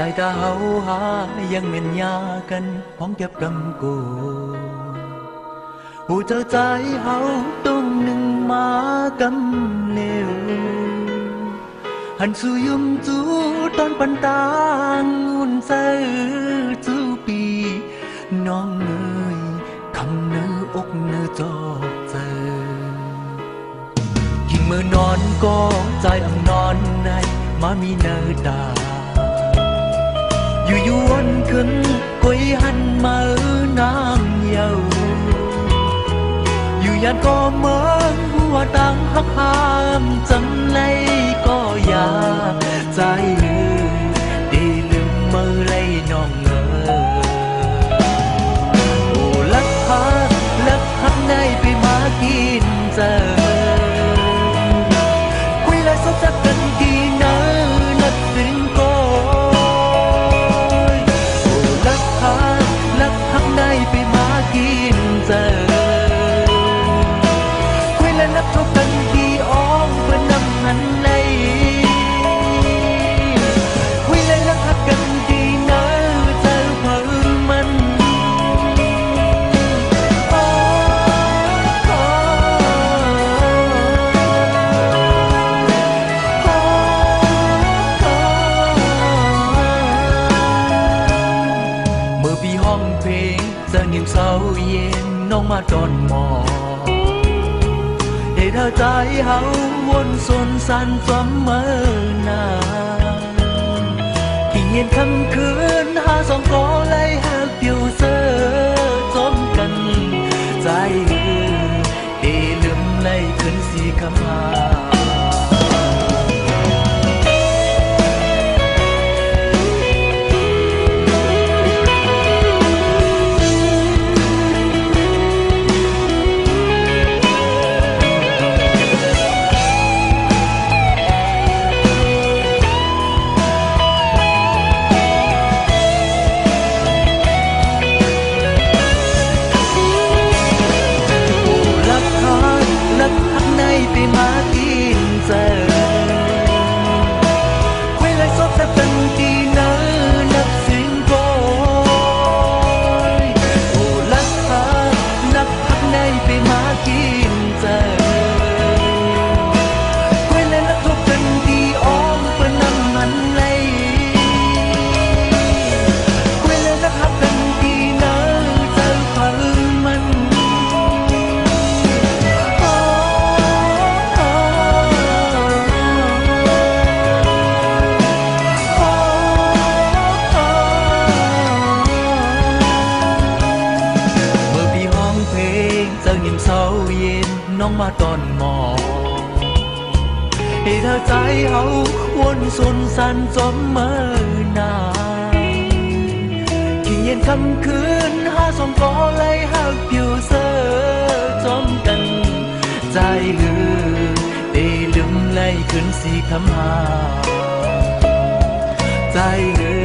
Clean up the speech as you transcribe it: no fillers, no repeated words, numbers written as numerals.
สายตาเฮาหายังเม่นยากันพ้องเก็บกำกูหูเจ้าใจเฮาต้องหนึ่งมากำเลวหันสู่ยุมจูตอนปันตางุ่นเสือจูปีน้องเอ๋ยคำเนื้ออกเนื้อจอกเจอยิ่งมือนอนก็ใจอ่ำนอนในมามีเนื้อตาอยู่ยวนขึ้นกุยหันมานางเยาอยู่ยันก็เมืองหัวตังหักหามจังเลยก็อย่าใจลืมดีลืมมือเลยน้องเอ๋ยโอ้ลักหักในไปมากินเจอคุยและสบจักกันกี่เนื้อนัดถึงก็หักในไปมากินเจอคุยและนับทบกันกี่อ้องเพื่อนำหันในคุยและรักหักกันกี่เนื้อเจอเพิ่งมันเมื่อพี่ห้องเพลงเสียงยังเศร้าเย็นน้องมาตอนหมอให้เธอใจเฮาวนสนสันสมเมื่อนาที่เย็นคำคืนหาสองกอไล่หักอยู่เสือจมกันใจดีลืมไล่ขึ้นสีคำหาไปมากินเจอคุยและซบแทบเป็นกี่เนื้อนับสิ่งโกยโอ้ลักหักในไปมากินเจอคุยและนับทบกันกี่อ้อมเพื่อนำมันเลยคุยและนับหักกันกี่เนื้อเจอเพิ่งมันเศร้าเย็นน้องมาตอนหมอให้เธอใจเฮาวนสนสันจมเมื่อนานที่เย็นคำคืนหาสองกอไล่หักอยู่เสือจมกันใจลืมได้ลืมไล่ขึ้นสีคำหาใจลื